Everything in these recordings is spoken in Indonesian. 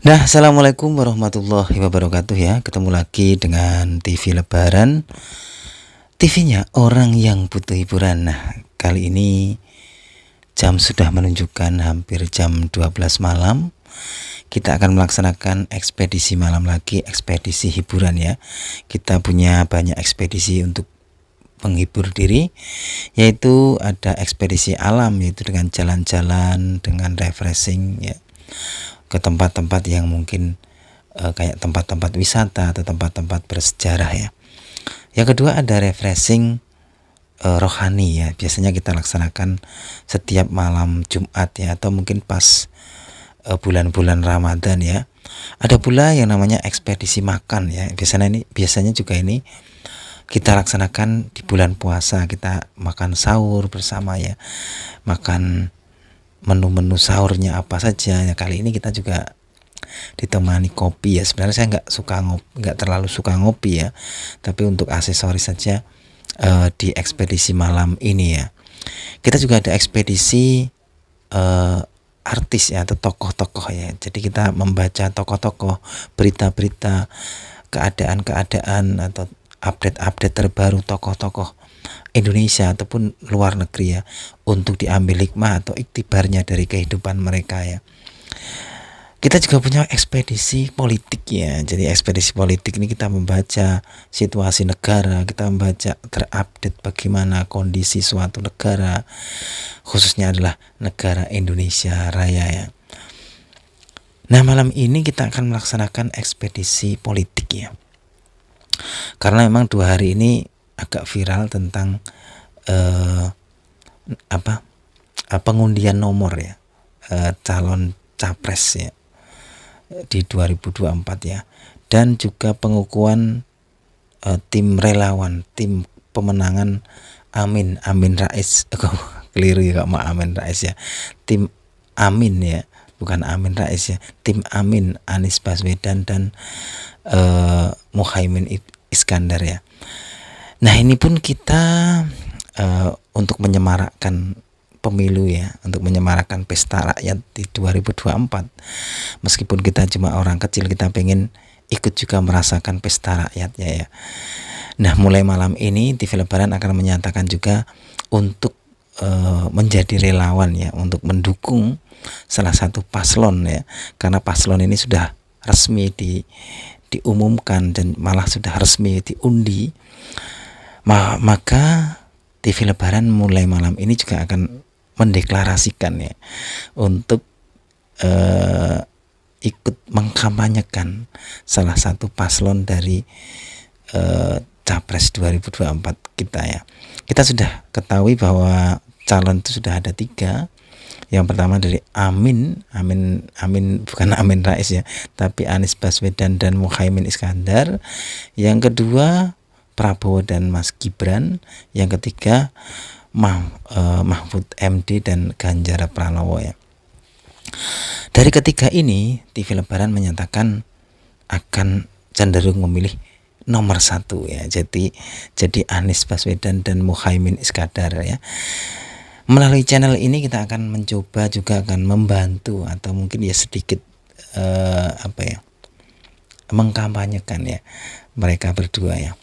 Nah, assalamualaikum warahmatullahi wabarakatuh ya. Ketemu lagi dengan TV Lebaran. TV-nya orang yang butuh hiburan. Nah, kali ini jam sudah menunjukkan hampir jam 12 malam. Kita akan melaksanakan ekspedisi malam lagi, ekspedisi hiburan ya. Kita punya banyak ekspedisi untuk menghibur diri, yaitu ada ekspedisi alam, yaitu dengan jalan-jalan, dengan refreshing ya, ke tempat-tempat yang mungkin kayak tempat-tempat wisata atau tempat-tempat bersejarah ya. Yang kedua ada refreshing rohani ya. Biasanya kita laksanakan setiap malam Jumat ya, atau mungkin pas bulan-bulan Ramadan ya. Ada pula yang namanya ekspedisi makan ya. Biasanya juga ini kita laksanakan di bulan puasa. Kita makan sahur bersama ya. Makan menu-menu sahurnya apa saja ya. Kali ini kita juga ditemani kopi ya. Sebenarnya saya nggak terlalu suka ngopi ya, tapi untuk aksesoris saja di ekspedisi malam ini ya. Kita juga ada ekspedisi artis ya, atau tokoh-tokoh ya. Jadi kita membaca tokoh-tokoh, berita-berita, keadaan-keadaan atau update-update terbaru tokoh-tokoh Indonesia ataupun luar negeri ya, untuk diambil hikmah atau iktibarnya dari kehidupan mereka ya. Kita juga punya ekspedisi politik ya. Jadi ekspedisi politik ini kita membaca situasi negara, kita membaca terupdate bagaimana kondisi suatu negara, khususnya adalah negara Indonesia Raya ya. Nah, malam ini kita akan melaksanakan ekspedisi politik ya. Karena memang 2 hari ini agak viral tentang pengundian nomor ya, calon capres ya di 2024 ya, dan juga pengukuhan tim relawan, tim pemenangan Amin Rais. Keliru ya, Kak, Amin Rais ya, tim Amin ya, bukan Amin Rais ya, tim Amin Anies Baswedan dan Muhaimin Iskandar ya. Nah, ini pun kita untuk menyemarakkan pemilu ya, untuk menyemarakkan pesta rakyat di 2024. Meskipun kita cuma orang kecil, kita pengen ikut juga merasakan pesta rakyatnya ya. Nah, mulai malam ini TV Lebaran akan menyatakan juga untuk menjadi relawan ya, untuk mendukung salah satu paslon ya, karena paslon ini sudah resmi diumumkan dan malah sudah resmi diundi. Maka TV Lebaran mulai malam ini juga akan mendeklarasikan ya, untuk ikut mengkampanyekan salah satu paslon dari Capres 2024 kita ya. Kita sudah ketahui bahwa calon itu sudah ada 3. Yang pertama dari Amin bukan Amin Rais ya, tapi Anies Baswedan dan Muhaimin Iskandar. Yang kedua Prabowo dan Mas Gibran. Yang ketiga Mahfud MD dan Ganjar Pranowo ya. Dari ketiga ini TV Lebaran menyatakan akan cenderung memilih nomor 1 ya. Jadi Anies Baswedan dan Muhaimin Iskandar ya. Melalui channel ini kita akan mencoba juga akan membantu atau mungkin ya sedikit mengkampanyekan ya mereka berdua ya.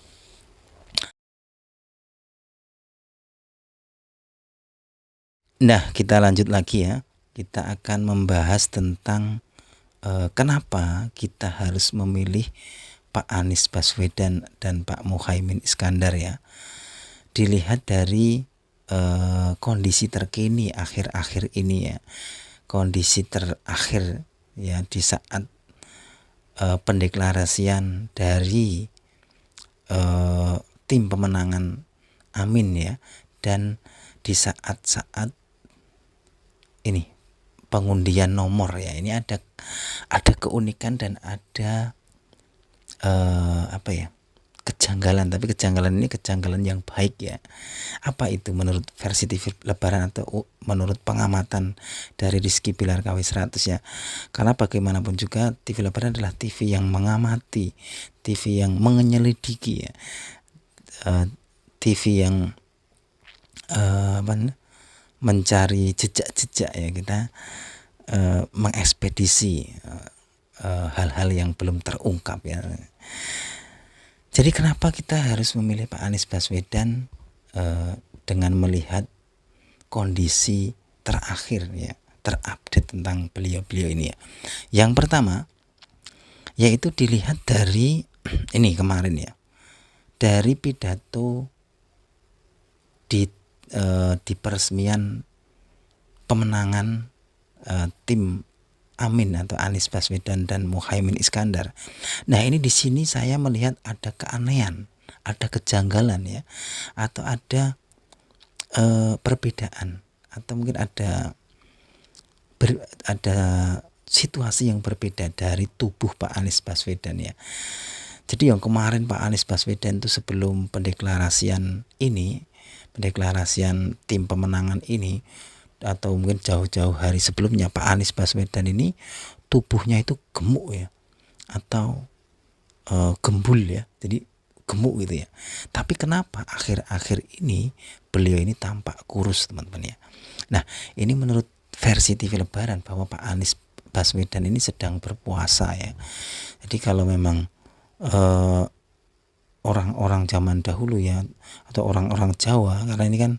Nah, kita lanjut lagi ya. Kita akan membahas tentang kenapa kita harus memilih Pak Anies Baswedan dan Pak Muhaimin Iskandar ya. Dilihat dari kondisi terkini akhir-akhir ini ya, kondisi terakhir ya, di saat pendeklarasian dari tim pemenangan Amin ya, dan di saat-saat ini pengundian nomor ya. Ini ada keunikan dan ada kejanggalan, tapi kejanggalan ini kejanggalan yang baik ya. Apa itu menurut versi TV Lebaran atau menurut pengamatan dari Rizky Bilar KW 100 ya. Karena bagaimanapun juga TV Lebaran adalah TV yang mengamati, TV yang menyelidiki ya, TV yang mencari jejak-jejak ya. Kita mengekspedisi hal-hal yang belum terungkap ya. Jadi kenapa kita harus memilih Pak Anies Baswedan dengan melihat kondisi terakhir ya, terupdate tentang beliau ini ya. Yang pertama yaitu dilihat dari ini kemarin ya, dari pidato di peresmian pemenangan tim Amin atau Anies Baswedan dan Muhaimin Iskandar. Nah ini di sini saya melihat ada keanehan, ada kejanggalan ya, atau ada perbedaan, atau mungkin ada situasi yang berbeda dari tubuh Pak Anies Baswedan ya. Jadi yang kemarin Pak Anies Baswedan itu sebelum pendeklarasian tim pemenangan ini, atau mungkin jauh-jauh hari sebelumnya, Pak Anies Baswedan ini tubuhnya itu gemuk ya, atau gembul ya, jadi gemuk gitu ya. Tapi kenapa akhir-akhir ini beliau ini tampak kurus teman-teman ya. Nah ini menurut versi TV Lebaran bahwa Pak Anies Baswedan ini sedang berpuasa ya. Jadi kalau memang orang-orang zaman dahulu ya, atau orang-orang Jawa, karena ini kan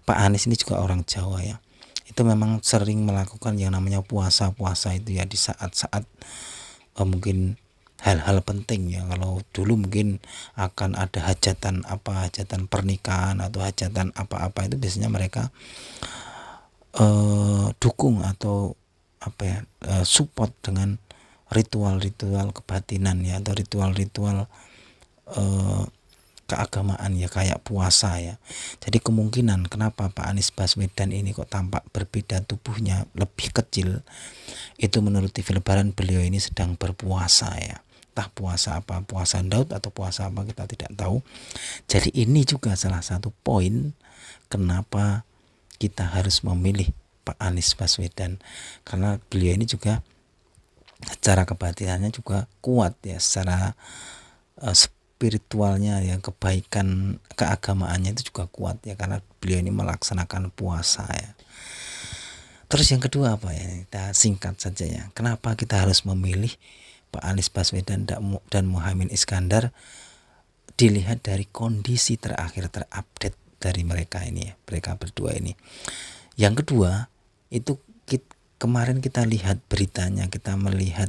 Pak Anies ini juga orang Jawa ya, itu memang sering melakukan yang namanya puasa-puasa itu ya di saat-saat mungkin hal-hal penting ya. Kalau dulu mungkin akan ada hajatan pernikahan atau hajatan apa-apa, itu biasanya mereka dukung atau support dengan ritual-ritual kebatinan ya, atau ritual-ritual keagamaan ya, kayak puasa ya. Jadi kemungkinan kenapa Pak Anies Baswedan ini kok tampak berbeda, tubuhnya lebih kecil, itu menurut TV Lebaran beliau ini sedang berpuasa ya. Entah puasa apa, puasa Daud atau puasa apa, kita tidak tahu. Jadi ini juga salah satu poin kenapa kita harus memilih Pak Anies Baswedan, karena beliau ini juga secara kebatinannya juga kuat ya, secara spiritualnya ya, kebaikan keagamaannya itu juga kuat ya, karena beliau ini melaksanakan puasa ya. Terus yang kedua apa ya, kita singkat saja ya, kenapa kita harus memilih Pak Anies Baswedan dan Muhaimin Iskandar, dilihat dari kondisi terakhir terupdate dari mereka ini ya, mereka berdua ini. Yang kedua itu kemarin kita lihat beritanya, kita melihat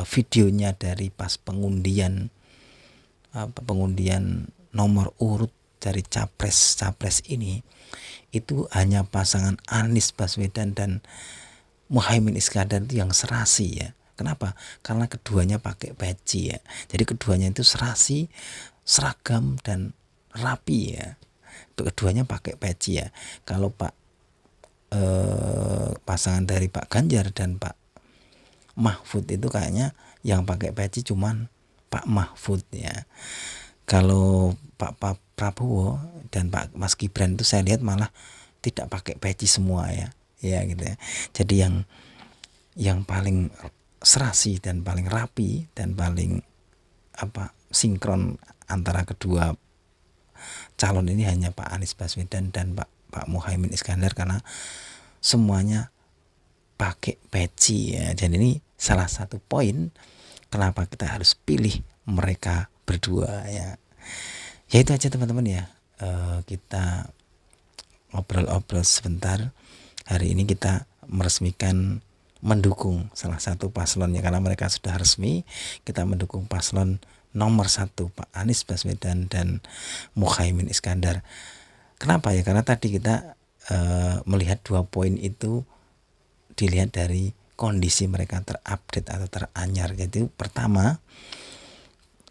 videonya dari pas pengundian nomor urut dari capres ini, itu hanya pasangan Anies Baswedan dan Muhaimin Iskandar itu yang serasi ya. Kenapa? Karena keduanya pakai peci ya. Jadi keduanya itu serasi, seragam dan rapi ya. Keduanya pakai peci ya. Kalau pasangan dari Pak Ganjar dan Pak Mahfud itu kayaknya yang pakai peci cuman Pak Mahfud ya. Kalau Pak Prabowo dan Pak Mas Gibran itu saya lihat malah tidak pakai peci semua ya. Ya gitu ya. Jadi yang paling serasi dan paling rapi dan paling sinkron antara kedua calon ini hanya Pak Anies Baswedan dan Pak Muhaimin Iskandar, karena semuanya pakai peci ya. Dan ini salah satu poin kenapa kita harus pilih mereka berdua ya. Ya itu aja teman-teman ya, kita ngobrol-ngobrol sebentar. Hari ini kita meresmikan mendukung salah satu paslonnya, karena mereka sudah resmi. Kita mendukung paslon nomor 1 Pak Anies Baswedan dan Muhaimin Iskandar. Kenapa ya? Karena tadi kita melihat 2 poin itu dilihat dari kondisi mereka terupdate atau teranyar. Jadi pertama,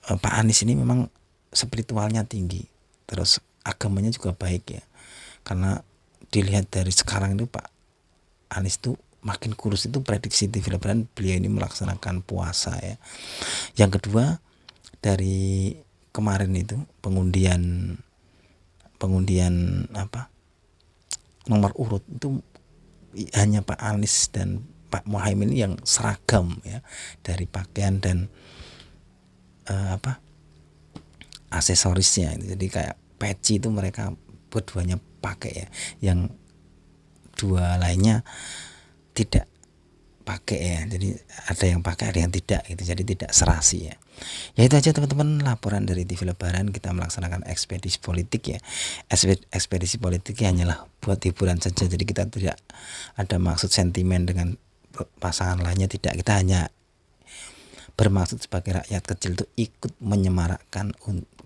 Pak Anies ini memang spiritualnya tinggi, terus agamanya juga baik ya. Karena dilihat dari sekarang itu Pak Anies itu makin kurus, itu prediksi TV Lebaran beliau ini melaksanakan puasa ya. Yang kedua, dari kemarin itu pengundian nomor urut itu hanya Pak Anies dan Pak Muhaimin yang seragam ya, dari pakaian dan aksesorisnya. Jadi kayak peci itu mereka keduanya pakai ya. Yang dua lainnya tidak pakai ya. Jadi ada yang pakai, ada yang tidak gitu. Jadi tidak serasi ya. Ya itu aja teman-teman laporan dari TV Lebaran. Kita melaksanakan ekspedisi politik ya. Ekspedisi politik hanyalah buat hiburan saja. Jadi kita tidak ada maksud sentimen dengan pasangan lainnya, tidak. Kita hanya bermaksud sebagai rakyat kecil itu ikut menyemarakkan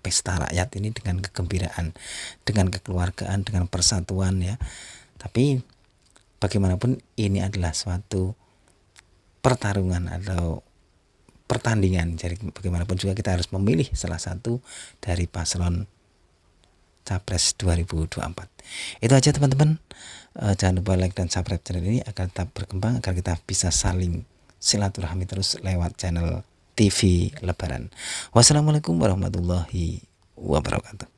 pesta rakyat ini dengan kegembiraan, dengan kekeluargaan, dengan persatuan ya. Tapi bagaimanapun ini adalah suatu pertarungan atau pertandingan. Jadi bagaimanapun juga kita harus memilih salah satu dari paslon Capres 2024. Itu aja teman-teman. Jangan lupa like dan subscribe channel ini agar tetap berkembang, agar kita bisa saling silaturahmi terus lewat channel TV Lebaran. Wassalamualaikum warahmatullahi wabarakatuh.